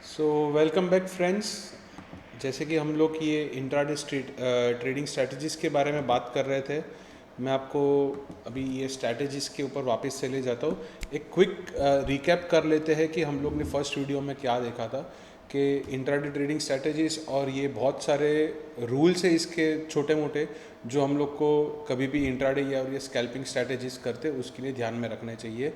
So welcome back friends. जैसे कि हम लोग ये इंट्राडे ट्रेडिंग स्ट्रैटेजीज़ के बारे में बात कर रहे थे। मैं आपको अभी ये स्ट्रैटेजीज़ के ऊपर वापस से ले जाता हूँ। एक क्विक रिकैप कर लेते हैं कि हम लोग ने फर्स्ट वीडियो में क्या देखा था कि इंट्राडे ट्रेडिंग स्ट्रैटेजीज़ और ये बहुत सारे रूल्स है इसके छोटे मोटे, जो हम लोग को कभी भी इंट्राडे या और ये स्कैल्पिंग स्ट्रैटेजीज़ करते उसके लिए ध्यान में रखने चाहिए।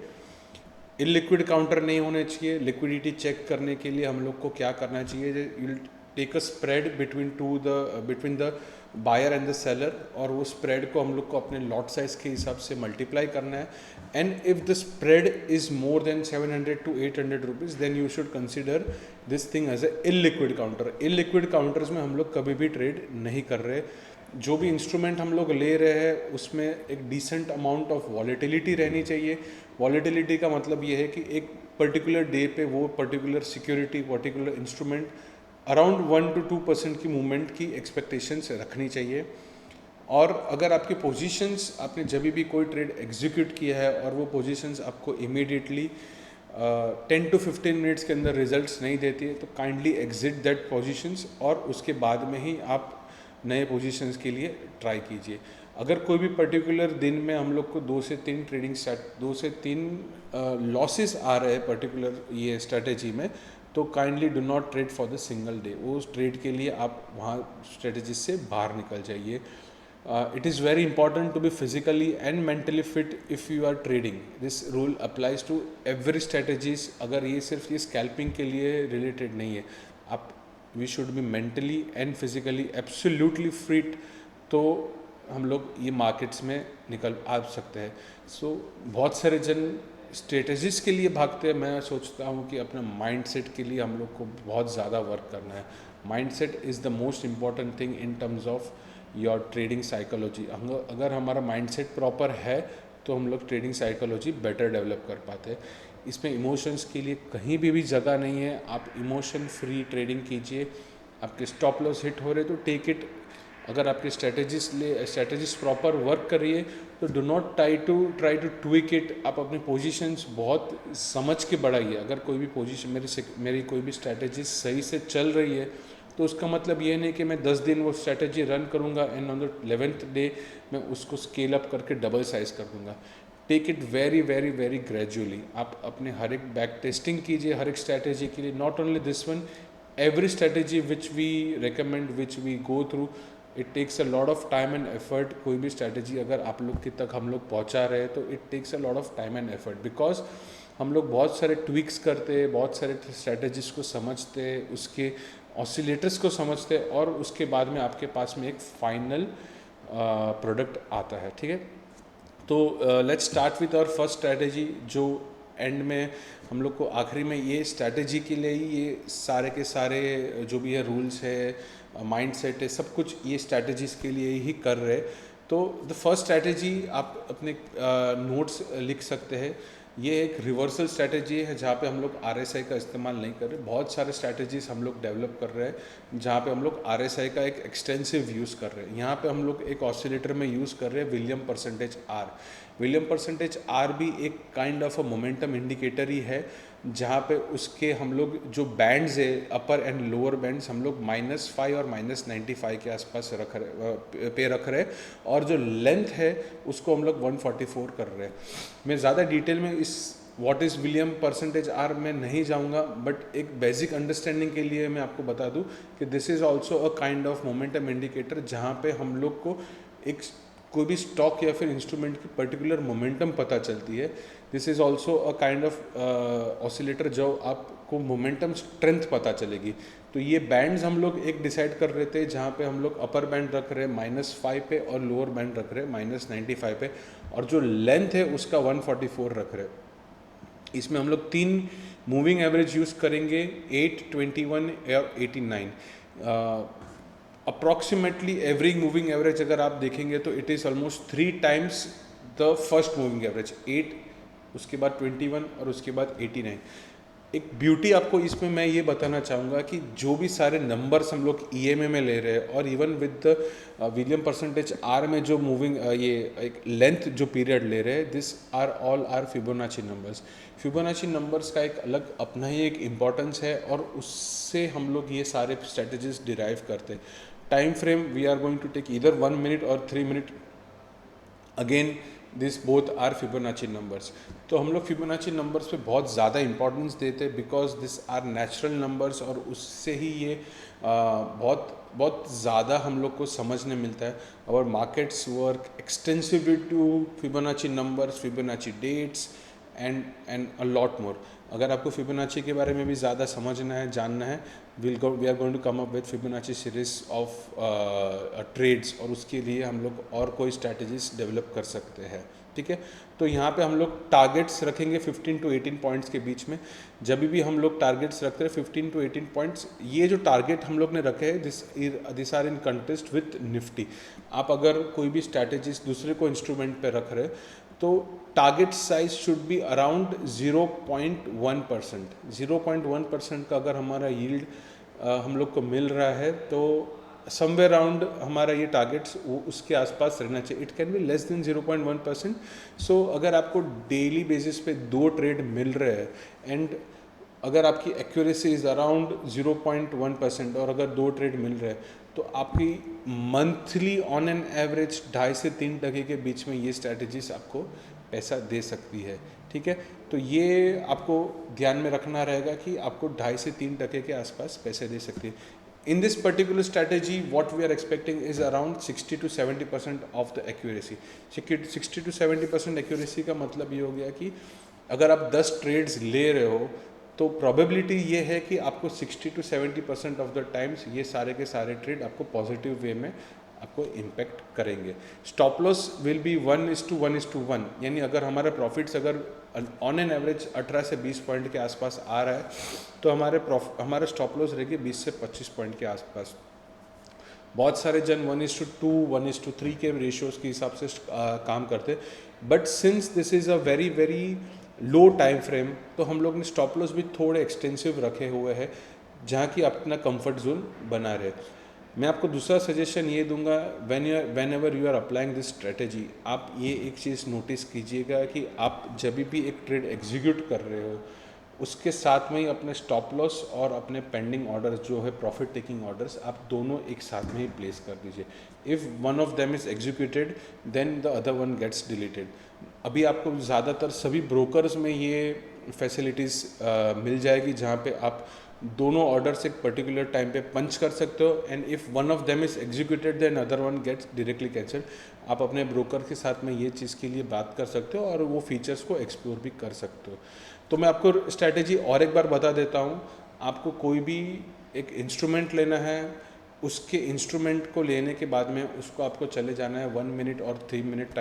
इलिक्विड काउंटर नहीं होने चाहिए। लिक्विडिटी चेक करने के लिए हम लोग को क्या करना चाहिए, you'll take a spread between the buyer and the seller, और वो स्प्रेड को हम लोग को अपने लॉट साइज के हिसाब से मल्टीप्लाई करना है। And if the spread is more than 700 to 800 rupees, then you should consider this thing as a illiquid counter. Illiquid counters में हम लोग कभी भी ट्रेड नहीं कर रहे। जो भी इंस्ट्रूमेंट हम लोग ले रहे हैं उसमें एक डिसेंट अमाउंट ऑफ वॉलेटिलिटी रहनी चाहिए। वॉलेटिलिटी का मतलब ये है कि एक पर्टिकुलर डे पे वो particular security, particular instrument around 1 to 2% की मूवमेंट की एक्सपेक्टेशंस रखनी चाहिए। और अगर आपकी पोजीशंस, आपने जब भी कोई ट्रेड एग्जीक्यूट किया है और वो पोजीशंस आपको इमीडिएटली 10 to 15 मिनट्स के अंदर रिजल्ट्स नहीं देती है, तो काइंडली एग्जिट दैट पोजीशंस और उसके बाद में ही आप नए पोजीशंस के लिए ट्राई कीजिए। अगर कोई भी पर्टिकुलर दिन में हम लोग को 2 से 3 लॉसेस आ रहे हैं पर्टिकुलर ये स्ट्रेटेजी में, तो kindly do not trade for the single day. वो ट्रेड के लिए आप वहाँ स्ट्रेटेजी से बाहर निकल जाइए। It is very important to be physically and mentally fit if you are trading. This rule applies to every strategies. अगर ये सिर्फ ये स्कैल्पिंग के लिए रिलेटेड नहीं है, आप we should be mentally and physically absolutely fit, तो हम लोग ये मार्केट्स में निकल आ सकते हैं। बहुत सारे जन स्ट्रेटजीज के लिए भागते हैं। मैं सोचता हूँ कि अपने माइंडसेट के लिए हम लोग को बहुत ज़्यादा वर्क करना है। Mindset is the most important thing in terms of your trading psychology. अगर हमारा माइंडसेट प्रॉपर है तो हम लोग ट्रेडिंग साइकोलॉजी बेटर डेवलप कर पाते हैं। इसमें इमोशंस के लिए कहीं भी जगह नहीं है। आप इमोशन फ्री ट्रेडिंग कीजिए। आपके स्टॉप लॉस हिट हो रहे तो टेक इट। अगर आपकी स्ट्रेटेजीज प्रॉपर वर्क कर रही है तो do not try to tweak it. आप अपनी पोजीशंस बहुत समझ के बढ़ाइए। अगर कोई भी पोजीशन मेरी कोई भी स्ट्रेटेजी सही से चल रही है तो उसका मतलब ये नहीं कि मैं 10 दिन वो स्ट्रेटजी रन करूँगा and on the 11th day मैं उसको स्केल अप करके डबल साइज कर दूँगा। Take it very very very gradually. आप अपने हर एक बैक टेस्टिंग कीजिए हर एक स्ट्रैटेजी के लिए, not only this one, every strategy which we recommend, which we go through, it takes a lot of time and effort. कोई भी स्ट्रैटेजी अगर आप लोग के तक हम लोग पहुँचा रहे हैं तो it takes a lot of time and effort, because हम लोग बहुत सारे ट्विक्स करते हैं, बहुत सारे स्ट्रैटेजीज को समझते हैं, उसके ऑसिलेटर्स को समझते हैं, और उसके बाद में आपके पास में एक फाइनल प्रोडक्ट आता है। ठीक है, तो let's start with our first strategy, जो एंड में हम लोग को आखिरी में ये स्ट्रैटेजी के लिए ही ये सारे के सारे जो भी है रूल्स है, माइंडसेट है, सब कुछ ये स्ट्रैटेजीज़ के लिए ही कर रहे। तो द फर्स्ट स्ट्रैटेजी आप अपने नोट्स लिख सकते हैं। ये एक रिवर्सल स्ट्रैटेजी है जहाँ पे हम लोग RSI का इस्तेमाल नहीं कर रहे। बहुत सारे स्ट्रैटेजीज हम लोग डेवलप कर रहे हैं जहाँ पे हम लोग RSI का एक एक्सटेंसिव यूज़ कर रहे हैं। यहाँ पे हम लोग एक ऑसिलेटर में यूज़ कर रहे हैं William percentage R। William percentage R भी एक kind of a momentum indicator ही है, जहाँ पे उसके हम लोग जो बैंड्स है, अपर एंड लोअर बैंड्स, हम लोग -5 और -95 के आसपास रख रहे हैं, और जो लेंथ है उसको हम लोग 144 कर रहे हैं। मैं ज़्यादा डिटेल में इस what is William percentage R में नहीं जाऊंगा, बट एक बेसिक अंडरस्टैंडिंग के लिए मैं आपको बता दूं कि this is also a kind of momentum indicator, जहाँ पे हम लोग को एक कोई भी स्टॉक या फिर इंस्ट्रूमेंट की पर्टिकुलर मोमेंटम पता चलती है। This is also a kind of oscillator जो आपको मोमेंटम स्ट्रेंथ पता चलेगी। तो ये बैंड्स हम लोग एक डिसाइड कर रहे थे, जहाँ पे हम लोग अपर बैंड रख रहे हैं -5 पे और लोअर बैंड रख रहे हैं -95 पे, और जो लेंथ है उसका 144 रख रहे हैं। इसमें हम लोग 3 मूविंग एवरेज यूज़ करेंगे, 8, 21 और 89। अप्रॉक्सीमेटली एवरी मूविंग एवरेज अगर आप देखेंगे तो it is almost 3 times the first moving average, 8, उसके बाद 21 और उसके बाद 89। एक ब्यूटी आपको इसमें मैं ये बताना चाहूँगा कि जो भी सारे नंबर्स हम लोग ईएमए में ले रहे हैं और even with the William percentage R में जो मूविंग ये एक लेंथ जो पीरियड ले रहे हैं, this are all are Fibonacci numbers. Fibonacci numbers का एक अलग अपना ही एक इम्पॉर्टेंस है और उससे हम लोग ये सारे स्ट्रेटजीज डिराइव करते हैं। Time frame we are going to take either 1 minute और 3 minute. Again this both are Fibonacci numbers. तो हम लोग फिबोनाची नंबर्स पे बहुत ज़्यादा इंपॉर्टेंस देते हैं because this are natural numbers और उससे ही ये बहुत बहुत ज़्यादा हम लोग को समझने मिलता है। और markets work extensively to Fibonacci numbers, Fibonacci dates and a lot more. अगर आपको फिबोनाची के बारे में भी ज़्यादा समझना है, जानना है, we are going to come up with Fibonacci series of trades और उसके लिए हम लोग और कोई स्ट्रैटेजीज डेवलप कर सकते हैं। ठीक है, तो यहाँ पे हम लोग टारगेट्स रखेंगे 15 to 18 पॉइंट्स के बीच में। जब भी हम लोग टारगेट्स रखते हैं 15 to 18 पॉइंट्स, ये जो टारगेट हम लोग ने रखे हैं this are in contest with Nifty. आप अगर कोई भी स्ट्रैटेजीज दूसरे को इंस्ट्रूमेंट पे रख रहे तो target size should be around 0.1%। 0.1% का अगर हमारा यील्ड हम लोग को मिल रहा है तो समवेयर अराउंड हमारा ये टारगेट्स उसके आसपास रहना चाहिए। It can be less than 0.1%। सो अगर आपको डेली बेसिस पे 2 ट्रेड मिल रहे हैं एंड अगर आपकी एक्यूरेसी इज़ अराउंड 0.1% और अगर 2 ट्रेड मिल रहे हैं तो आपकी मंथली ऑन एन एवरेज 2.5 से 3% के बीच में ये स्ट्रैटेजीज आपको पैसा दे सकती है। ठीक है, तो ये आपको ध्यान में रखना रहेगा कि आपको 2.5 से 3% के आसपास पैसे दे सकती है। In this particular strategy, what we are expecting is around 60 to 70% of the accuracy. 60 to 70% accuracy का मतलब ये हो गया कि अगर आप 10 ट्रेड्स ले रहे हो तो प्रोबेबिलिटी ये है कि आपको 60 to 70% ऑफ द टाइम्स ये सारे के सारे ट्रेड आपको पॉजिटिव वे में आपको इम्पेक्ट करेंगे। स्टॉप लॉस विल बी 1:1:1, यानी अगर हमारा प्रॉफिट्स अगर ऑन एन एवरेज 18 से 20 पॉइंट के आसपास आ रहा है तो हमारे स्टॉप लॉस रहेगी 20 से 25 पॉइंट के आसपास। बहुत सारे जन 1:2, 1:3 के रेशियोज़ के हिसाब से काम करते, but since this is a very very low time frame तो हम लोग ने स्टॉप लॉस भी थोड़े एक्सटेंसिव रखे हुए हैं जहाँ की अपना कंफर्ट जोन बना रहे। मैं आपको दूसरा सजेशन ये दूंगा, whenever you are applying this strategy, आप ये एक चीज़ नोटिस कीजिएगा कि आप जब भी एक ट्रेड एग्जीक्यूट कर रहे हो उसके साथ में ही अपने स्टॉप लॉस और अपने पेंडिंग ऑर्डर्स जो है प्रॉफिट टेकिंग ऑर्डर्स आप दोनों एक साथ में ही प्लेस कर दीजिए। If one of them is executed then the other one gets deleted. अभी आपको ज़्यादातर सभी ब्रोकर्स में ये फैसिलिटीज़ मिल जाएगी जहाँ पे आप दोनों ऑर्डर्स एक पर्टिकुलर टाइम पे पंच कर सकते हो and if one of them is executed then other one gets directly cancelled. आप अपने ब्रोकर के साथ में ये चीज़ के लिए बात कर सकते हो और वो फीचर्स को एक्सप्लोर भी कर सकते हो। तो मैं आपको स्ट्रैटेजी और एक बार बता देता हूँ। आपको कोई भी एक इंस्ट्रूमेंट लेना है, उसके इंस्ट्रूमेंट को लेने के बाद में उसको आपको चले जाना है 1 मिनट और 3 मिनट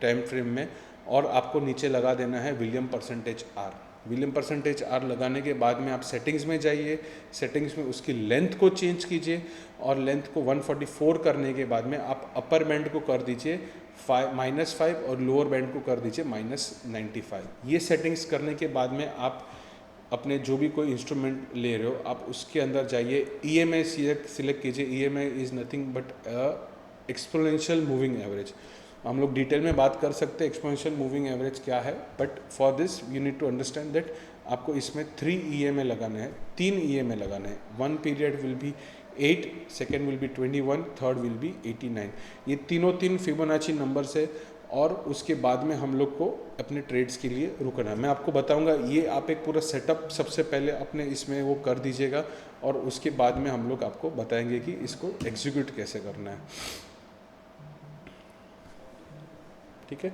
टाइम फ्रेम में और आपको नीचे लगा देना है William percentage R. William percentage R लगाने के बाद में आप सेटिंग्स में जाइए, सेटिंग्स में उसकी लेंथ को चेंज कीजिए और लेंथ को 144 करने के बाद में आप अपर बैंड को कर दीजिए -5 और लोअर बैंड को कर दीजिए -95। ये सेटिंग्स करने के बाद में आप अपने जो भी कोई इंस्ट्रूमेंट ले रहे हो आप उसके अंदर जाइए, EMA सिलेक्ट कीजिए। EMA is nothing but exponential moving average. हम लोग डिटेल में बात कर सकते हैं एक्सपोनेंशियल मूविंग एवरेज क्या है, but for this you need to understand that आपको इसमें 3 EMA लगाना है, 3 EMA लगाना है। 1 period will be 8, second will be 21, third will be 89। ये तीन फिबोनाची नंबर्स है और उसके बाद में हम लोग को अपने ट्रेड्स के लिए रुकना है। मैं आपको बताऊंगा, ये आप एक पूरा सेटअप सबसे पहले अपने इसमें वो कर दीजिएगा और उसके बाद में हम लोग आपको बताएंगे कि इसको एग्जीक्यूट कैसे करना है। ठीक है,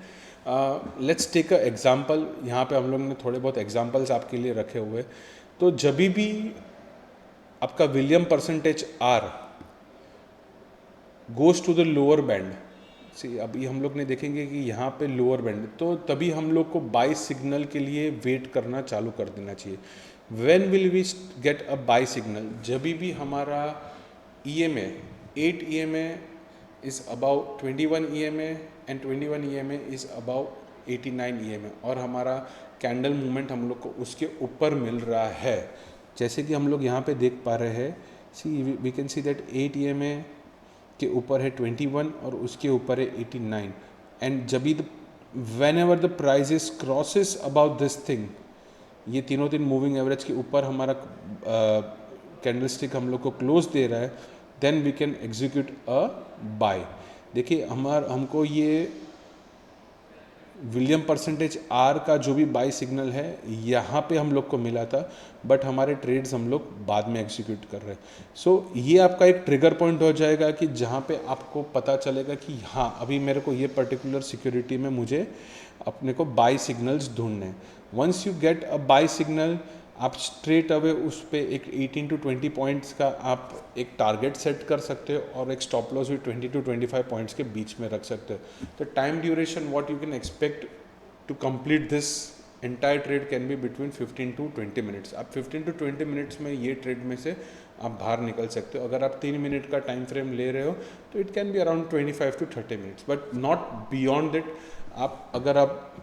लेट्स टेक अ एग्जाम्पल। यहाँ पे हम लोग ने थोड़े बहुत एग्जाम्पल्स आपके लिए रखे हुए। तो जब भी आपका William percentage R goes to the lower band, see अभी हम लोग ने देखेंगे कि यहाँ पे लोअर बैंड, तो तभी हम लोग को बाई सिग्नल के लिए वेट करना चालू कर देना चाहिए। When will we get a buy signal? जब भी हमारा EMA 8 EMA is about 21 EMA and 21 EMA is about 89 EMA और हमारा कैंडल मूवमेंट हम लोग को उसके ऊपर मिल रहा है। जैसे कि हम लोग यहाँ पे देख पा रहे हैं, see we can see that 8 EMA के ऊपर है 21 और उसके ऊपर है 89, एंड जब भी whenever the prices crosses about this thing, ये तीनों दिन मूविंग एवरेज के ऊपर हमारा कैंडलस्टिक हम लोग को क्लोज दे रहा है, then we can execute a buy. देखिए हमको ये विलियम परसेंटेज आर का जो भी बाई सिग्नल है यहाँ पे हम लोग को मिला था, बट हमारे ट्रेड्स हम लोग बाद में एग्जीक्यूट कर रहे हैं। सो ये आपका एक ट्रिगर पॉइंट हो जाएगा कि जहाँ पे आपको पता चलेगा कि हाँ अभी मेरे को ये पर्टिकुलर सिक्योरिटी में मुझे अपने को बाई सिग्नल्स ढूंढने हैं। Once you get a buy signal, आप स्ट्रेट अवे उस पर एक 18 to 20 पॉइंट्स का आप एक टारगेट सेट कर सकते हो और एक स्टॉप लॉस भी 20 to 25 पॉइंट्स के बीच में रख सकते हो। तो time duration what you can expect to complete this entire trade can be between 15 to 20 minutes. आप 15 to 20 मिनट्स में ये ट्रेड में से आप बाहर निकल सकते हो। अगर आप 3 मिनट का टाइम फ्रेम ले रहे हो तो it can be around 25 to 30 minutes, but not beyond that. अगर आप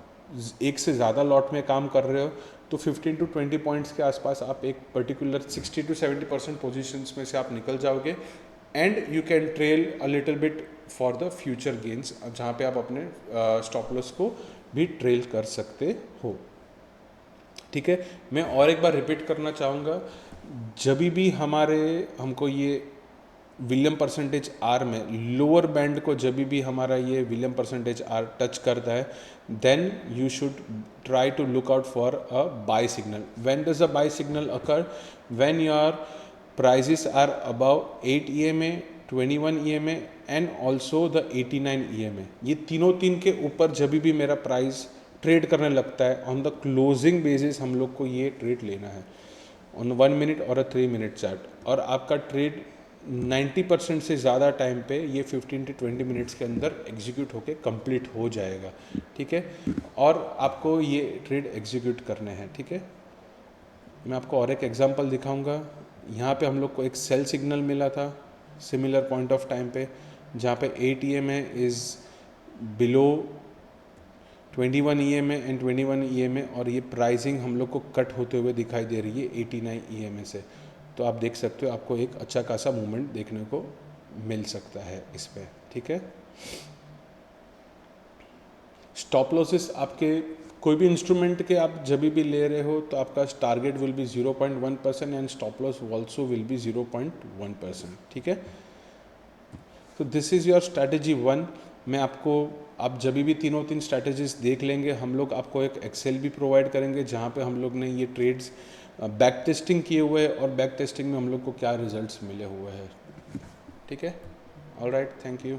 एक से ज़्यादा लॉट में काम कर रहे हो तो 15 to 20 पॉइंट्स के आसपास आप एक पर्टिकुलर 60 to 70% पोजीशंस में से आप निकल जाओगे, and you can trail a little bit for the future gains, जहाँ पे आप अपने स्टॉप लॉस को भी ट्रेल कर सकते हो। ठीक है, मैं और एक बार रिपीट करना चाहूँगा, जब भी हमको ये विलियम परसेंटेज आर में लोअर बैंड को जब भी हमारा ये विलियम परसेंटेज आर टच करता है, then you should try to look out for a buy signal. When does a buy signal occur? When your prices are above 8 EMA, 21 EMA and also the 89 EMA। ये तीन के ऊपर जब भी मेरा प्राइस ट्रेड करने लगता है, ऑन द क्लोजिंग बेसिस हम लोग को ये ट्रेड लेना है ऑन 1 मिनट और अ 3 मिनट चार्ट, और आपका ट्रेड 90% से ज़्यादा टाइम पे ये 15 to 20 मिनट्स के अंदर एग्जीक्यूट होके कंप्लीट हो जाएगा। ठीक है, और आपको ये ट्रेड एग्जीक्यूट करने हैं। ठीक है, मैं आपको और एक एग्जांपल दिखाऊंगा। यहाँ पे हम लोग को एक सेल सिग्नल मिला था सिमिलर पॉइंट ऑफ टाइम पे, जहाँ पे 8 EMA is below 21 EMA and 21 EMA, और ये प्राइसिंग हम लोग को कट होते हुए दिखाई दे रही है 89 EMA से। तो आप देख सकते हो आपको एक अच्छा खासा मूवमेंट देखने को मिल सकता है इस पे। ठीक है, स्टॉप लॉसेस आपके कोई भी इंस्ट्रूमेंट के आप जब भी ले रहे हो तो आपका target will be 0.1% and stop loss also will be 0.1%। ठीक है, तो दिस इज़ योर स्ट्रैटेजी 1। मैं आपको, आप जब भी तीन स्ट्रैटेजीज देख लेंगे, हम लोग आपको एक एक्सेल भी प्रोवाइड करेंगे जहाँ पे हम लोग ने ये ट्रेड्स बैक टेस्टिंग किए हुए हैं और बैक टेस्टिंग में हम लोग को क्या रिजल्ट्स मिले हुए हैं। ठीक है, ऑल राइट, थैंक यू।